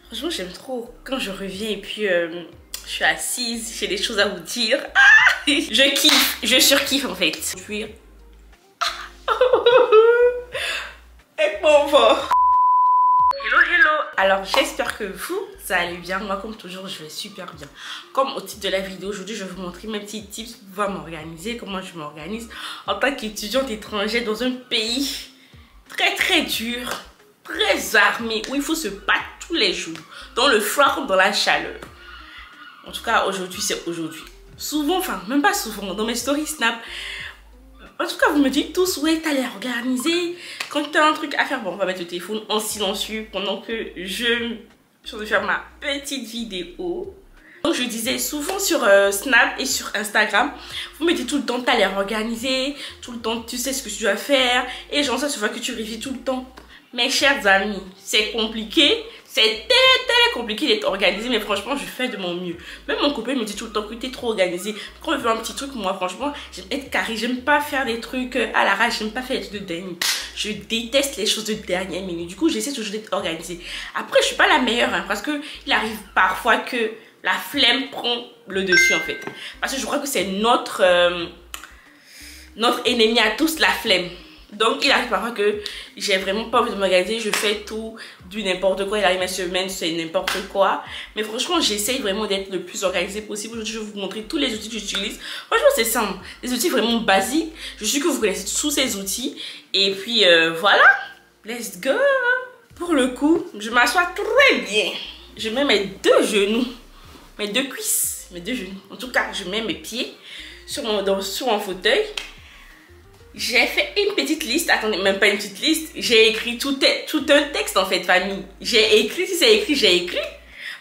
Franchement, j'aime trop quand je reviens et puis je suis assise, j'ai des choses à vous dire. Ah, je kiffe, je surkiffe en fait. Puis... Et bon, hello, hello. Alors, j'espère que vous allez bien. Moi, comme toujours, je vais super bien. Comme au titre de la vidéo, aujourd'hui, je vais vous montrer mes petits tips pour pouvoir m'organiser, comment je m'organise en tant qu'étudiante étrangère dans un pays très dur, très armé, où il faut se battre tous les jours, dans le froid comme dans la chaleur. En tout cas, aujourd'hui, c'est aujourd'hui. Souvent, enfin, même pas souvent, dans mes stories Snap, en tout cas, vous me dites tous, ouais, t'as l'air organisé. Quand tu as un truc à faire, bon, on va mettre le téléphone en silencieux pendant que je suis en train de faire ma petite vidéo. Donc, je disais souvent sur Snap et sur Instagram, vous me dites tout le temps, t'as l'air organisé, tout le temps, tu sais ce que tu dois faire. Et genre, ça se voit que tu révises tout le temps. Mes chers amis, c'est compliqué. C'est très compliqué d'être organisé, mais franchement, je fais de mon mieux. Même mon copain me dit tout le temps que t'es trop organisé. Quand je veux un petit truc, moi, franchement, j'aime être carré. J'aime pas faire des trucs à l'arrache. J'aime pas faire des trucs de dernière. Je déteste les choses de dernière minute. Du coup, j'essaie toujours d'être organisée. Après, je suis pas la meilleure, hein, parce que il arrive parfois que la flemme prend le dessus, en fait. Parce que je crois que c'est notre ennemi à tous, la flemme. Donc, il arrive parfois que j'ai vraiment pas envie de m'organiser, je fais tout du n'importe quoi. Il arrive ma semaine, c'est n'importe quoi. Mais franchement, j'essaye vraiment d'être le plus organisé possible. Aujourd'hui, je vais vous montrer tous les outils que j'utilise. Franchement, c'est simple. Des outils vraiment basiques. Je suis que vous connaissez tous ces outils. Et puis, voilà. Let's go. Pour le coup, je m'assois très bien. Je mets mes deux genoux, mes deux cuisses, mes deux genoux. En tout cas, je mets mes pieds sur mon fauteuil. J'ai fait une petite liste, attendez, même pas une petite liste, j'ai écrit tout un texte en fait, famille. J'ai écrit, si c'est écrit, j'ai écrit.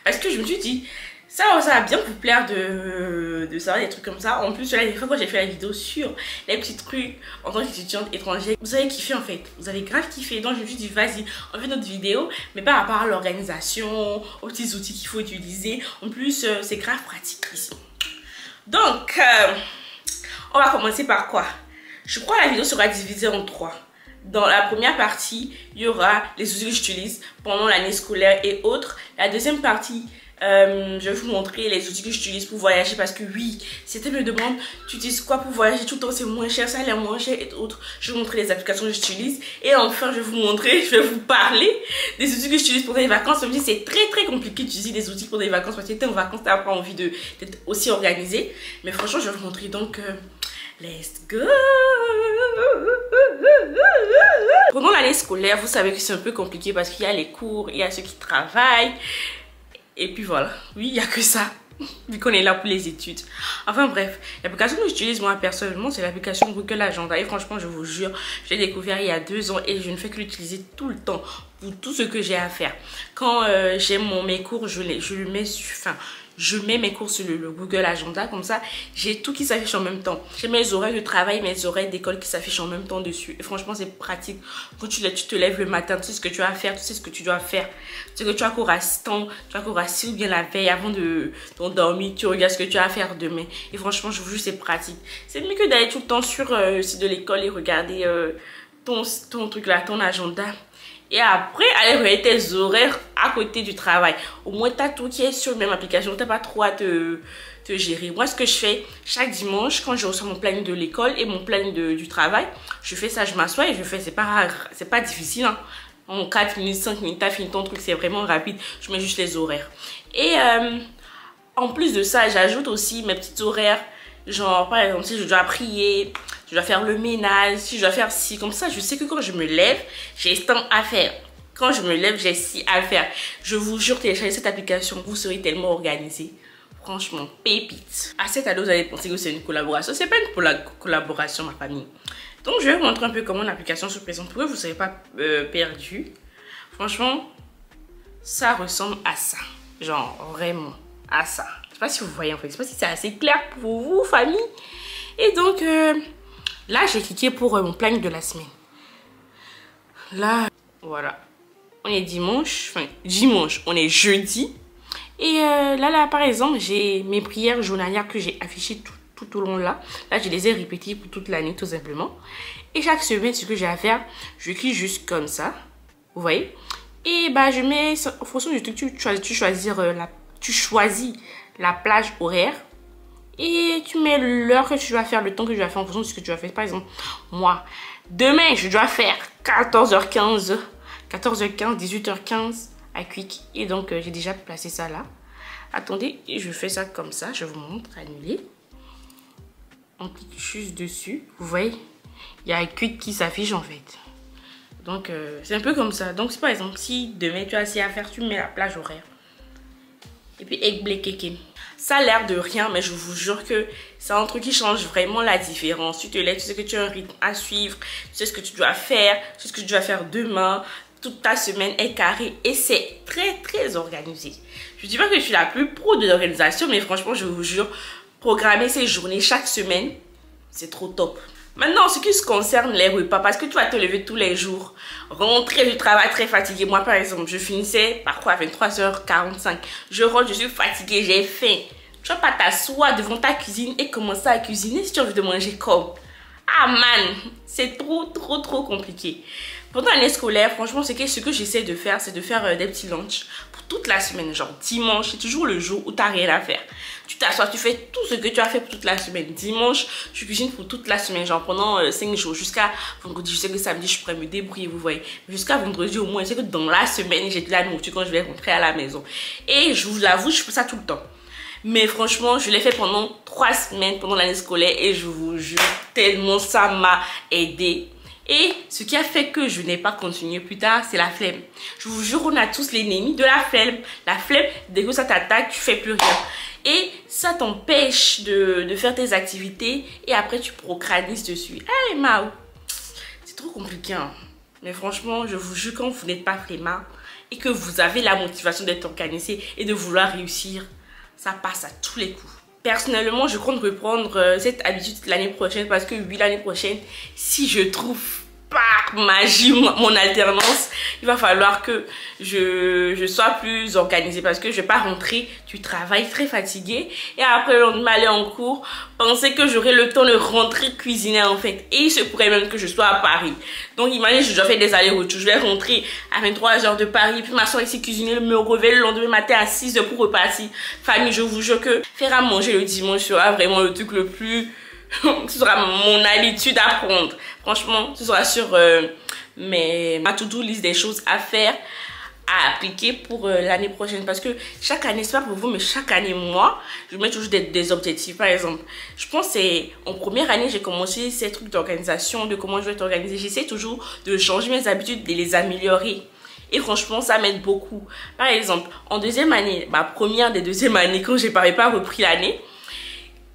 Parce que je me suis dit, ça va bien vous plaire de savoir des trucs comme ça. En plus, là, des fois, quand j'ai fait la vidéo sur les petits trucs en tant qu'étudiante étrangère, vous avez kiffé en fait. Vous avez grave kiffé. Donc, je me suis dit, vas-y, on fait notre vidéo. Mais par rapport à l'organisation, aux petits outils qu'il faut utiliser. En plus, c'est grave pratique ici. Donc, on va commencer par quoi? Je crois que la vidéo sera divisée en 3. Dans la première partie, il y aura les outils que j'utilise pendant l'année scolaire et autres. La deuxième partie, je vais vous montrer les outils que j'utilise pour voyager. Parce que oui, certains me demandent, tu utilises quoi pour voyager tout le temps? C'est moins cher, ça a l'air moins cher et autres. Je vais vous montrer les applications que j'utilise. Et enfin, je vais vous montrer, je vais vous parler des outils que j'utilise pour les vacances. Comme je dis, c'est très compliqué d'utiliser des outils pour des vacances. Parce que t'es en vacances, t'as pas envie d'être aussi organisé. Mais franchement, je vais vous montrer donc... let's go! Pendant l'année scolaire, vous savez que c'est un peu compliqué parce qu'il y a les cours, il y a ceux qui travaillent. Et puis voilà, oui, il n'y a que ça, vu qu'on est là pour les études. Enfin bref, l'application que j'utilise moi personnellement, c'est l'application Google Agenda. Et franchement, je vous jure, je l'ai découvert il y a 2 ans et je ne fais que l'utiliser tout le temps pour tout ce que j'ai à faire. Quand j'ai mes cours, je le mets sur... Enfin, je mets mes cours sur le Google Agenda, comme ça, j'ai tout qui s'affiche en même temps. J'ai mes horaires de travail, mes horaires d'école qui s'affichent en même temps dessus. Et franchement, c'est pratique. Quand tu te lèves le matin, tu sais ce que tu vas faire, tu sais ce que tu dois faire. Tu sais que tu as cours à ce temps, tu as cours à 6 ou bien la veille avant de dormir, tu regardes ce que tu vas faire demain. Et franchement, je vous jure, c'est pratique. C'est mieux que d'aller tout le temps sur le site de l'école et regarder ton truc là, ton agenda. Et après, aller regarder tes horaires à côté du travail. Au moins, tu as tout qui est sur la même application. Tu n'as pas trop à te gérer. Moi, ce que je fais chaque dimanche, quand je reçois mon planning de l'école et mon planning du travail, je fais ça, je m'assois et je fais. C'est pas difficile. Hein. En 4 minutes, 5 minutes, tu as fini ton truc. C'est vraiment rapide. Je mets juste les horaires. Et en plus de ça, j'ajoute aussi mes petits horaires. Genre, par exemple, si je dois prier, je dois faire le ménage, si je dois faire ci, comme ça, je sais que quand je me lève, j'ai ce temps à faire. Quand je me lève, j'ai ci à faire. Je vous jure, téléchargez cette application, vous serez tellement organisé. Franchement, pépite. À cette ado, vous allez penser que c'est une collaboration. C'est pas une collaboration, ma famille. Donc, je vais vous montrer un peu comment l'application se présente pour que vous ne soyez pas perdu. Franchement, ça ressemble à ça. Genre, vraiment, à ça. Je sais pas si vous voyez en fait. Je sais pas si c'est assez clair pour vous, famille. Et donc, là, j'ai cliqué pour mon planning de la semaine. Là, voilà. On est dimanche. Enfin, dimanche, on est jeudi. Et là, par exemple, j'ai mes prières journalières que j'ai affichées tout au long là. Là, je les ai répétées pour toute l'année, tout simplement. Et chaque semaine, ce que j'ai à faire, je clique juste comme ça. Vous voyez? Et bah je mets, en fonction du truc, tu choisis la plage horaire. Et tu mets l'heure que tu dois faire, le temps que tu dois faire en fonction de ce que tu dois faire. Par exemple, moi, demain, je dois faire 14h15, 18h15 à Quick. Et donc, j'ai déjà placé ça là. Attendez, et je fais ça comme ça. Je vous montre, annuler. On clique juste dessus. Vous voyez, il y a Quick qui s'affiche en fait. Donc, c'est un peu comme ça. Donc, par exemple, si demain, tu as assez à faire, tu mets la plage horaire. Et puis, Ekblekeke. Ça a l'air de rien, mais je vous jure que c'est un truc qui change vraiment la différence. Tu te lèves, tu sais que tu as un rythme à suivre, tu sais ce que tu dois faire, tu sais ce que tu dois faire demain. Toute ta semaine est carrée et c'est très organisé. Je ne dis pas que je suis la plus pro de l'organisation, mais franchement, je vous jure, programmer ces journées chaque semaine, c'est trop top. Maintenant, en ce qui se concerne les repas, parce que tu vas te lever tous les jours, rentrer du travail très fatigué. Moi, par exemple, je finissais par quoi à 23h45. Je rentre, je suis fatiguée, j'ai faim. Tu vas pas t'asseoir devant ta cuisine et commencer à cuisiner si tu as envie de manger comme. Ah man, c'est trop compliqué. Pendant l'année scolaire, franchement, ce que j'essaie de faire, c'est de faire des petits lunchs pour toute la semaine. Genre dimanche, c'est toujours le jour où tu n'as rien à faire. Tu t'assois, tu fais tout ce que tu as fait pour toute la semaine. Dimanche, je cuisine pour toute la semaine, genre pendant 5 jours. Jusqu'à vendredi, je sais que samedi, je pourrais me débrouiller, vous voyez. Jusqu'à vendredi au moins, je sais que dans la semaine, j'ai de la nourriture quand je vais rentrer à la maison. Et je vous l'avoue, je fais ça tout le temps. Mais franchement, je l'ai fait pendant 3 semaines, pendant l'année scolaire. Et je vous jure, tellement ça m'a aidé. Et ce qui a fait que je n'ai pas continué plus tard, c'est la flemme. Je vous jure, on a tous l'ennemi de la flemme. La flemme, dès que ça t'attaque, tu fais plus rien. Et ça t'empêche de faire tes activités et après tu procrastines dessus. Hey Mao, c'est trop compliqué. Hein? Mais franchement, je vous jure, quand vous n'êtes pas flemmard et que vous avez la motivation d'être organisé et de vouloir réussir, ça passe à tous les coups. Personnellement, je compte reprendre cette habitude l'année prochaine parce que oui, l'année prochaine, si je trouve par magie mon alternance, il va falloir que je sois plus organisée parce que je vais pas rentrer du travail très fatiguée et après le lendemain aller en cours, penser que j'aurai le temps de rentrer cuisiner en fait. Et il se pourrait même que je sois à Paris. Donc imagine, je dois faire des allers-retours. Je vais rentrer à 23h de Paris, puis m'asseoir ici cuisiner, me réveiller le lendemain matin à 6h pour repartir. Famille, je vous jure que faire à manger le dimanche sera vraiment le truc le plus... ce sera mon habitude à prendre. Franchement, ce sera sur ma to-do list des choses à faire, à appliquer pour l'année prochaine. Parce que chaque année, c'est pas pour vous, mais chaque année, moi, je mets toujours des objectifs. Par exemple, je pense que c'est en première année, j'ai commencé ces trucs d'organisation, de comment je vais être organisée. J'essaie toujours de changer mes habitudes, de les améliorer. Et franchement, ça m'aide beaucoup. Par exemple, en deuxième année, ma première des deuxième année, quand j'ai pas repris l'année,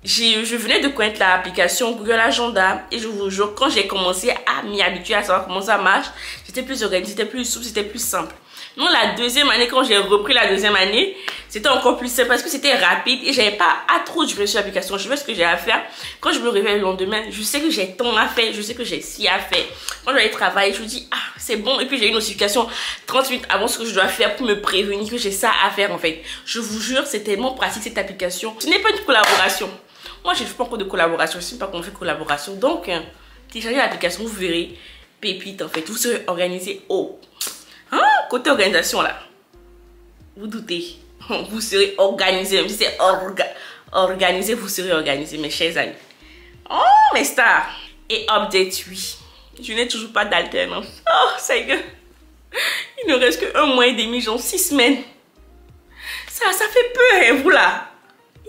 je venais de connaître l'application Google Agenda et je vous jure, quand j'ai commencé à m'y habituer à savoir comment ça marche, j'étais plus organisée, c'était plus souple, c'était plus simple. Non, la deuxième année, quand j'ai repris la deuxième année, c'était encore plus simple parce que c'était rapide et j'avais pas à trop durer sur l'application. Je fais ce que j'ai à faire. Quand je me réveille le lendemain, je sais que j'ai tant à faire, je sais que j'ai ci à faire. Quand je vais travailler, je me dis, ah, c'est bon. Et puis j'ai une notification 30 minutes avant ce que je dois faire pour me prévenir que j'ai ça à faire en fait. Je vous jure, c'est tellement pratique cette application. Ce n'est pas une collaboration. Moi, je ne fais pas encore de collaboration. Je ne sais pas comment on fait collaboration. Donc, téléchargez l'application, vous verrez. Pépite, en fait. Vous serez organisé au... Hein? Côté organisation, là. Vous doutez. Vous serez organisé. Même si c'est organisé, vous serez organisé, mes chers amis. Oh, mes stars. Et update, oui. Je n'ai toujours pas d'alternance. Oh, Seigneur. Il ne reste que 1 mois et demi, genre 6 semaines. Ça fait peur, hein, vous, là.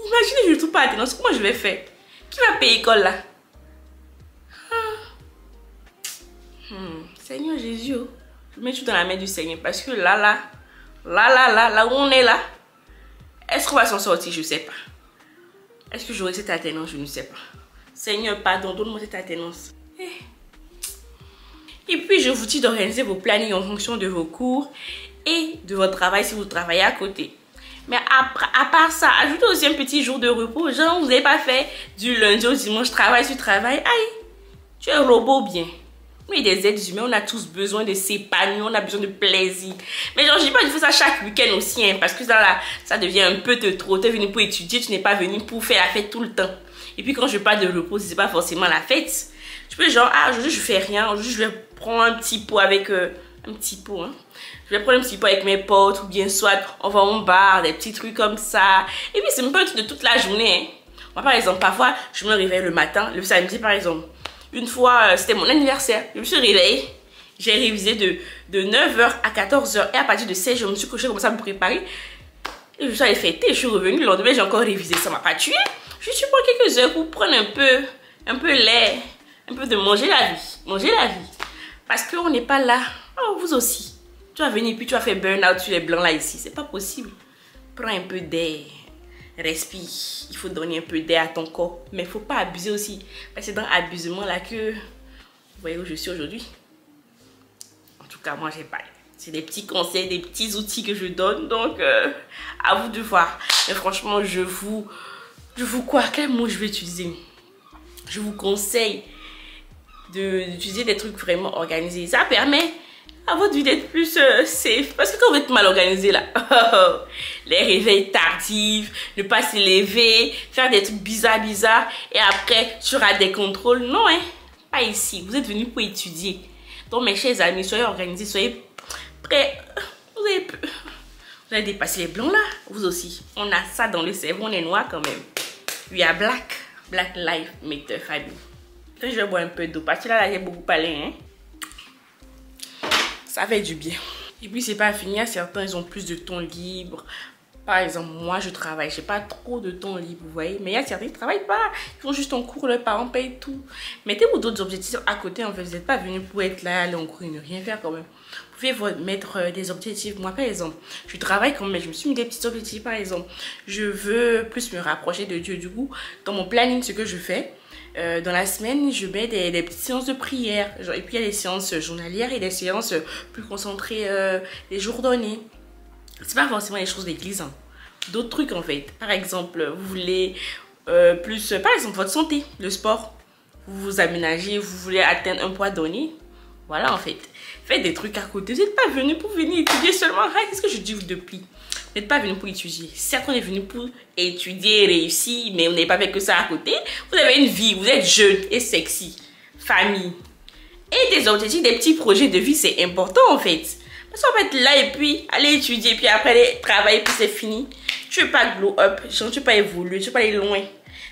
Imaginez, je ne trouve pas alternance. Comment je vais faire? Qui va payer l'école là? Seigneur Jésus, je mets tout dans la main du Seigneur. Parce que là où on est là, est-ce qu'on va s'en sortir? Je ne sais pas. Est-ce que j'aurai cette alternance? Je ne sais pas. Seigneur, pardon, donne-moi cette alternance. Et puis, je vous dis d'organiser vos plannings en fonction de vos cours et de votre travail si vous travaillez à côté. Mais à part ça, ajoutez aussi un petit jour de repos. Genre, vous n'avez pas fait du lundi au dimanche, travail sur travail. Aïe, tu es un robot bien. Oui, des êtres humains, on a tous besoin de s'épanouir, on a besoin de plaisir. Mais genre, je dis pas qu'il faut ça chaque week-end aussi, hein, parce que ça, là, ça devient un peu de trop. Tu es venu pour étudier, tu n'es pas venu pour faire la fête tout le temps. Et puis quand je parle de repos, c'est pas forcément la fête. Tu peux genre, aujourd'hui je fais rien, aujourd'hui je vais prendre un petit pot avec Un petit pot, hein. Je vais prendre un petit pot avec mes potes ou bien soit on va au bar, des petits trucs comme ça. Et puis, c'est même pas un truc de toute la journée, hein. Moi, par exemple, parfois, je me réveille le matin, le samedi, par exemple. Une fois, c'était mon anniversaire. Je me suis réveillée. J'ai révisé de 9h à 14h. Et à partir de 16h, je me suis couchée, commencé à me préparer. Et je suis allée fêter. Je suis revenue. Le lendemain, j'ai encore révisé. Ça m'a pas tué. Je suis pour quelques heures pour prendre un peu l'air. Un peu de manger la vie. Manger la vie. Parce qu'on n'est pas là. Oh, vous aussi. Tu vas venir puis tu vas faire burn-out sur les blancs là ici. C'est pas possible. Prends un peu d'air. Respire. Il faut donner un peu d'air à ton corps. Mais il ne faut pas abuser aussi. Parce que c'est dans l'abusement là que... Vous voyez où je suis aujourd'hui. En tout cas, moi, j'ai pas... C'est des petits conseils, des petits outils que je donne. Donc, à vous de voir. Mais franchement, je vous quoi? Quel mot je vais utiliser? Je vous conseille d'utiliser des trucs vraiment organisés. Ça permet à votre vie d'être plus safe. Parce que quand vous êtes mal organisé là, les réveils tardifs, ne pas se lever, faire des trucs bizarres et après tu auras des contrôles. Non, hein, pas ici. Vous êtes venus pour étudier. Donc mes chers amis, soyez organisés, soyez prêts. Vous allez dépasser les blancs là, vous aussi. On a ça dans le cerveau, on est noir quand même. We are black. Black life matter, famille. Je vais boire un peu d'eau parce que là, j'ai beaucoup parlé, hein. Ça fait du bien. Et puis, c'est pas fini. Certains, ils ont plus de temps libre. Par exemple, moi, je travaille. J'ai pas trop de temps libre, vous voyez. Mais il y a certains qui ne travaillent pas. Ils font juste en cours. Leurs parents payent tout. Mettez-vous d'autres objectifs à côté. En fait, vous n'êtes pas venu pour être là, aller en cours et ne rien faire quand même. Vous pouvez mettre des objectifs. Moi, par exemple, je travaille quand même. Je me suis mis des petits objectifs. Par exemple, je veux plus me rapprocher de Dieu. Du coup, dans mon planning, ce que je fais, dans la semaine, je mets des petites séances de prière. Et puis, il y a des séances journalières et des séances plus concentrées, des jours donnés. C'est pas forcément les choses d'église, hein. D'autres trucs, en fait. Par exemple, vous voulez plus... Par exemple, votre santé, le sport. Vous vous aménagez, vous voulez atteindre un poids donné. Voilà, en fait. Faites des trucs à côté. Vous n'êtes pas venu pour venir étudier seulement. Qu'est-ce que je dis depuis? Vous n'êtes pas venu pour étudier. Certes, on est venu pour étudier et réussir, mais on n'est pas fait que ça à côté. Vous avez une vie, vous êtes jeune et sexy. Famille. Et des objectifs, des petits projets de vie, c'est important en fait. Parce qu'on va être là et puis aller étudier, puis après aller travailler, puis c'est fini. Tu ne veux pas glow up, tu ne veux pas évoluer, tu ne veux pas aller loin.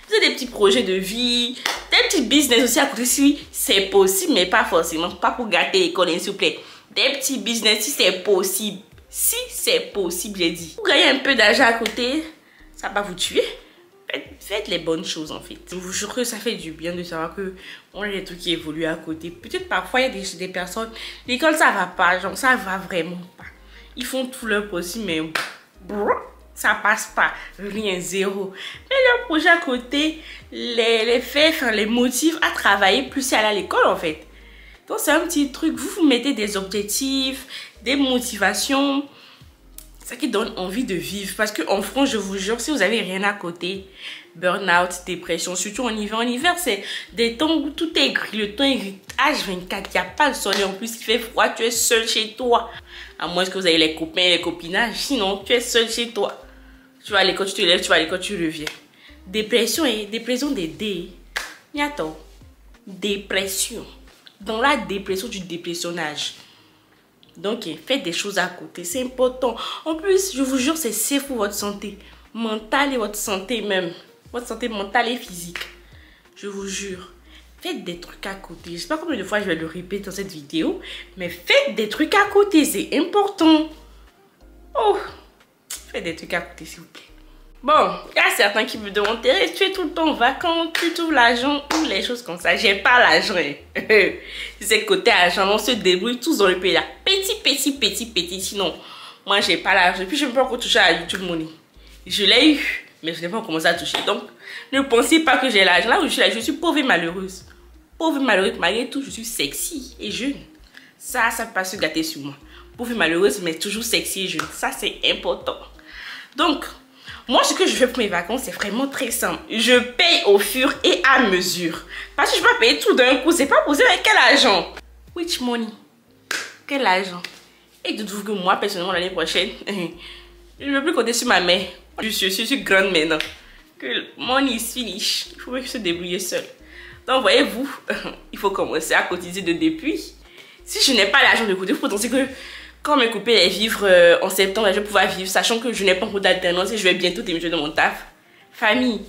Vous avez des petits projets de vie, des petits business aussi à côté si c'est possible, mais pas forcément. Pas pour gâter l'école, s'il vous plaît. Des petits business si c'est possible. Si c'est possible, j'ai dit. Vous gagnez un peu d'argent à côté, ça va pas vous tuer. Faites les bonnes choses en fait. Je vous jure que ça fait du bien de savoir que on a des trucs qui évoluent à côté. Peut-être parfois il y a des personnes, l'école ça va pas, genre ça va vraiment pas. Ils font tout leur possible mais ça passe pas, rien, zéro. Mais leur projet à côté les fait, les motive à travailler plus et aller à l'école en fait. Donc c'est un petit truc, vous mettez des objectifs, des motivations. Ça qui donne envie de vivre. Parce qu'en France, je vous jure, si vous avez rien à côté, burn-out, dépression, surtout en hiver, c'est des temps où tout est gris. Le temps est gris. H24, il n'y a pas le soleil en plus, il fait froid, tu es seul chez toi. À moins que vous ayez les copains et les copinages. Sinon, tu es seul chez toi. Tu vas à l'école, tu te lèves, tu vas à l'école, tu reviens. Dépression et dépression des dés. Niato. Dépression. Dans la dépression, du dépressionnage. Donc, faites des choses à côté. C'est important. En plus, je vous jure, c'est safe pour votre santé mentale et votre santé même. Votre santé mentale et physique. Je vous jure. Faites des trucs à côté. Je ne sais pas combien de fois je vais le répéter dans cette vidéo. Mais faites des trucs à côté. C'est important. Oh. Faites des trucs à côté, s'il vous plaît. Bon, il y a certains qui me demandent, Thérèse, tu es tout le temps en vacances, tu trouves l'argent ou les choses comme ça. J'ai pas l'argent. C'est côté argent, on se débrouille tous dans le pays là. Petit. Sinon, moi, j'ai pas l'argent. Puis, je ne peux pas encore toucher à YouTube Money. Je l'ai eu, mais je n'ai pas commencé à toucher. Donc, ne pensez pas que j'ai l'argent. Là où je suis là, je suis pauvre et malheureuse. Pauvre et malheureuse, malgré tout, je suis sexy et jeune. Ça ne peut pas se gâter sur moi. Pauvre et malheureuse, mais toujours sexy et jeune. Ça, c'est important. Donc, moi, ce que je fais pour mes vacances, c'est vraiment très simple. Je paye au fur et à mesure. Parce que je ne peux pas payer tout d'un coup. C'est pas possible. Avec quel argent? Which money? Quel argent? Et dites-vous que moi, personnellement, l'année prochaine, je ne veux plus compter sur ma mère. Je suis grande maintenant. Que money is finish. Il faut que je se débrouille seule. Donc, voyez-vous, il faut commencer à cotiser de depuis. Si je n'ai pas l'argent de côté, vous pensez que quand mes copains allaient vivre en septembre, je vais pouvoir vivre, sachant que je n'ai pas encore d'alternance et je vais bientôt démissionner de mon taf. Famille,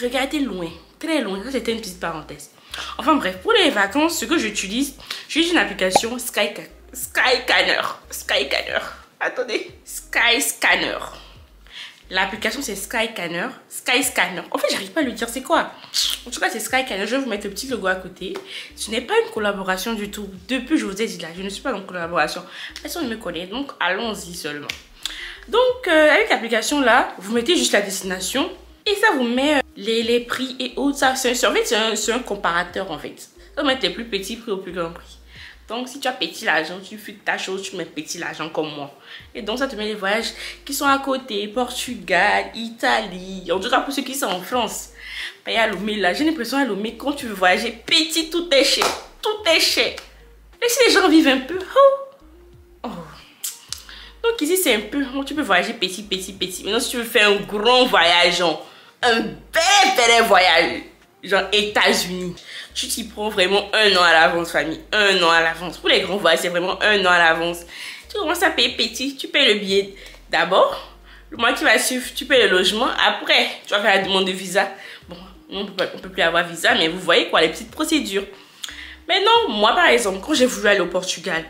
regardez loin, très loin. Ça, c'était une petite parenthèse. Enfin bref, pour les vacances, ce que j'utilise une application Skyscanner. Attendez, Skyscanner. L'application c'est Skyscanner. En fait, j'arrive pas à le dire, c'est quoi? En tout cas, c'est Skyscanner. Je vais vous mettre le petit logo à côté. Ce n'est pas une collaboration du tout. Depuis, je vous ai dit là, je ne suis pas en collaboration. Personne ne me connaît, donc allons-y seulement. Donc, avec l'application là, vous mettez juste la destination et ça vous met les prix et autres. Ça, c'est un comparateur en fait. Ça vous met les plus petits prix au plus grand prix. Donc, si tu as petit l'argent, tu fais ta chose, tu mets petit l'argent comme moi. Et donc, ça te met les voyages qui sont à côté. Portugal, Italie. En tout cas, pour ceux qui sont en France. Il y a Lomé là. J'ai l'impression à Lomé, quand tu veux voyager petit, tout est cher. Tout est cher. Laissez les gens vivre un peu. Oh. Donc, ici, c'est un peu... Tu peux voyager petit. Maintenant, si tu veux faire un grand voyage, genre, un bel voyage, genre États-Unis, tu t'y prends vraiment 1 an à l'avance, famille. 1 an à l'avance. Pour les grands voyages, c'est vraiment 1 an à l'avance. Tu commences à payer petit. Tu payes le billet d'abord. Le mois qui va suivre, tu payes le logement. Après, tu vas faire la demande de visa. Bon, on peut plus avoir visa, mais vous voyez quoi, les petites procédures. Maintenant, moi, par exemple, quand j'ai voulu aller au Portugal,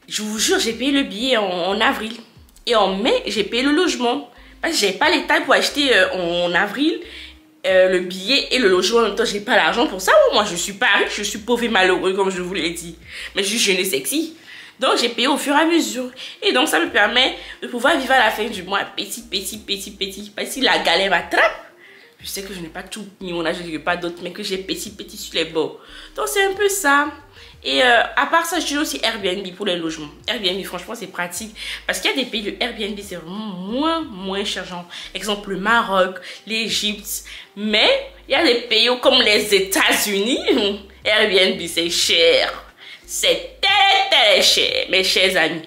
je vous jure, j'ai payé le billet en avril. Et en mai, j'ai payé le logement. Parce que j'avais pas les tailles pour acheter en avril le billet et le logement. En même temps, j'ai pas l'argent pour ça. Moi, je suis pas riche, je suis pauvre et malheureux, comme je vous l'ai dit. Mais je suis jeune et sexy. Donc, j'ai payé au fur et à mesure. Et donc, ça me permet de pouvoir vivre à la fin du mois petit. Parce que si la galère m'attrape, je sais que je n'ai pas tout mis mon âge, je n'ai pas d'autres, mais que j'ai petit sur les bords. Donc, c'est un peu ça. Et à part ça, je suis aussi Airbnb pour les logements. Airbnb, franchement, c'est pratique. Parce qu'il y a des pays de Airbnb, c'est vraiment moins cher. Genre, exemple, le Maroc, l'Égypte. Mais il y a des pays comme les États-Unis. Airbnb, c'est cher. C'est très cher, mes chers amis.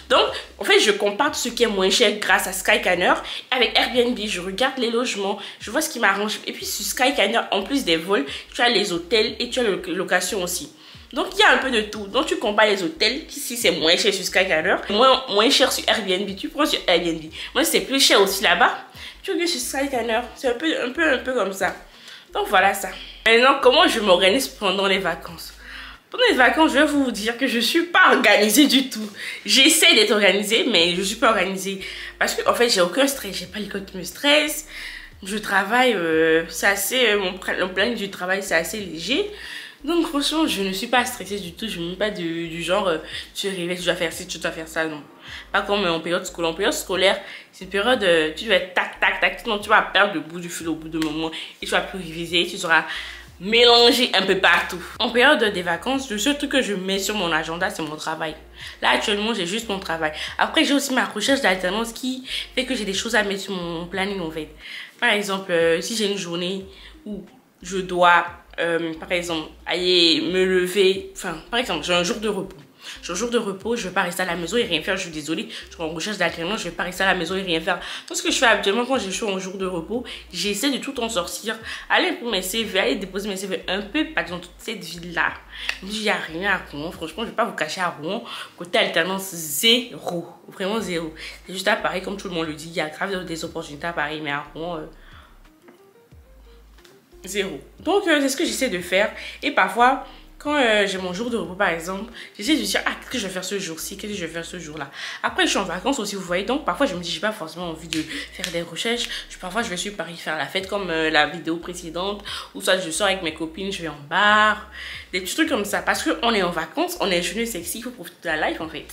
Donc, en fait, je compare tout ce qui est moins cher grâce à Skyscanner. Avec Airbnb, je regarde les logements, je vois ce qui m'arrange. Et puis, sur Skyscanner, en plus des vols, tu as les hôtels et tu as les locations aussi. Donc, il y a un peu de tout. Donc, tu compares les hôtels, si c'est moins cher sur Skyscanner, moins cher sur Airbnb, tu prends sur Airbnb. Moi, c'est plus cher aussi là-bas, tu regardes sur Skyscanner. C'est un peu comme ça. Donc, voilà ça. Maintenant, comment je m'organise pendant les vacances? Pendant les vacances, je vais vous dire que je ne suis pas organisée du tout. J'essaie d'être organisée, mais je ne suis pas organisée. Parce que, en fait, j'ai aucun stress. J'ai pas l'école qui me stresse. Je travaille, c'est assez... le planning du travail, c'est assez léger. Donc, franchement, je ne suis pas stressée du tout. Je ne suis pas du genre, tu réveilles, tu dois faire ci, tu dois faire ça, non. Pas comme en période scolaire. En période scolaire, c'est une période, tu dois être tac. Sinon, tu vas perdre le bout du fil au bout de moment. Et tu vas plus réviser, tu seras... mélanger un peu partout. En période des vacances, le seul truc que je mets sur mon agenda, c'est mon travail. Là, actuellement, j'ai juste mon travail. Après, j'ai aussi ma recherche d'alternance qui fait que j'ai des choses à mettre sur mon planning, en fait. Par exemple, si j'ai une journée où je dois, par exemple, aller me lever... Enfin, par exemple, j'ai un jour de repos. J'ai un jour de repos, je ne vais pas rester à la maison et rien faire. Je suis désolée, je suis en recherche d'alternance, je ne vais pas rester à la maison et rien faire. Donc, ce que je fais habituellement quand je suis en jour de repos, j'essaie de tout en sortir, aller pour mes CV, aller déposer mes CV un peu dans toute cette ville-là. Il n'y a rien à Rouen, franchement, je ne vais pas vous cacher à Rouen. Côté alternance, zéro, vraiment zéro. C'est juste à Paris, comme tout le monde le dit, il y a grave des opportunités à Paris, mais à Rouen, zéro. Donc, c'est ce que j'essaie de faire. Et parfois... Quand j'ai mon jour de repos par exemple, j'essaie de dire, ah, qu'est-ce que je vais faire ce jour-ci, qu'est-ce que je vais faire ce jour-là. Après, je suis en vacances aussi, vous voyez, donc parfois je me dis, j'ai pas forcément envie de faire des recherches. Parfois, je vais sur Paris faire la fête comme la vidéo précédente, ou soit je sors avec mes copines, je vais en bar, des petits trucs comme ça. Parce qu'on est en vacances, on est jeune et sexy, il faut profiter de la life en fait.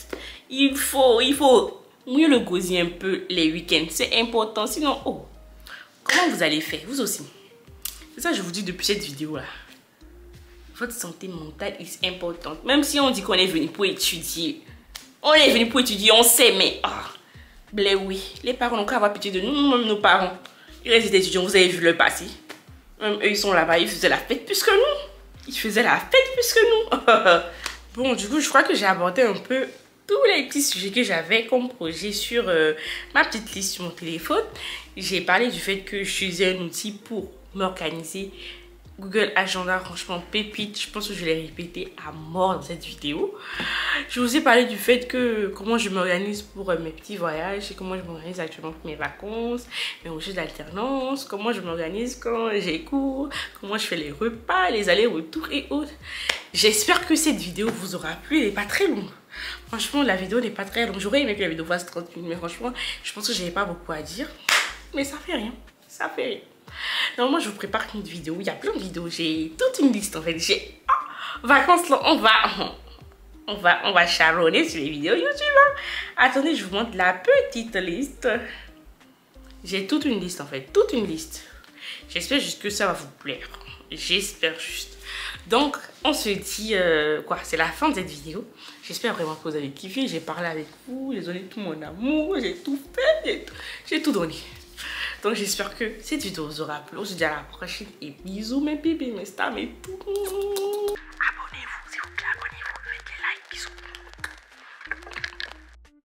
Il faut mieux le gosier un peu les week-ends, c'est important. Sinon, oh, comment vous allez faire, vous aussi? C'est ça que je vous dis depuis cette vidéo-là. Votre santé mentale est importante. Même si on dit qu'on est venu pour étudier. On est venu pour étudier, on sait, mais... blé, oui. Les parents n'ont qu'à avoir pitié de nous, même nos parents. Ils restent étudiants, vous avez vu le passé. Même eux, ils sont là-bas, ils faisaient la fête plus que nous. Ils faisaient la fête plus que nous. Bon, du coup, je crois que j'ai abordé un peu tous les petits sujets que j'avais comme projet sur ma petite liste sur mon téléphone. J'ai parlé du fait que je utilisais un outil pour m'organiser Google Agenda, franchement, pépite. Je pense que je l'ai répété à mort dans cette vidéo. Je vous ai parlé du fait que comment je m'organise pour mes petits voyages et comment je m'organise actuellement pour mes vacances, mes congés d'alternance, comment je m'organise quand j'ai cours, comment je fais les repas, les allers-retours et autres. J'espère que cette vidéo vous aura plu. Elle n'est pas très longue. Franchement, la vidéo n'est pas très longue. J'aurais aimé que la vidéo fasse 30 minutes, mais franchement, je pense que j'avais pas beaucoup à dire. Mais ça fait rien. Ça fait rien. Normalement, je vous prépare une vidéo. Il y a plein de vidéos. J'ai toute une liste en fait. J'ai vacances là. On va charronner sur les vidéos YouTube. Hein. Attendez, je vous montre la petite liste. J'ai toute une liste en fait. Toute une liste. J'espère juste que ça va vous plaire. J'espère juste. Donc, on se dit quoi? C'est la fin de cette vidéo. J'espère vraiment que vous avez kiffé. J'ai parlé avec vous. J'ai donné tout mon amour. J'ai tout fait. J'ai tout donné. Donc j'espère que cette vidéo vous aura plu. On se dit à la prochaine et bisous mes bébés, mes stars, mes tout.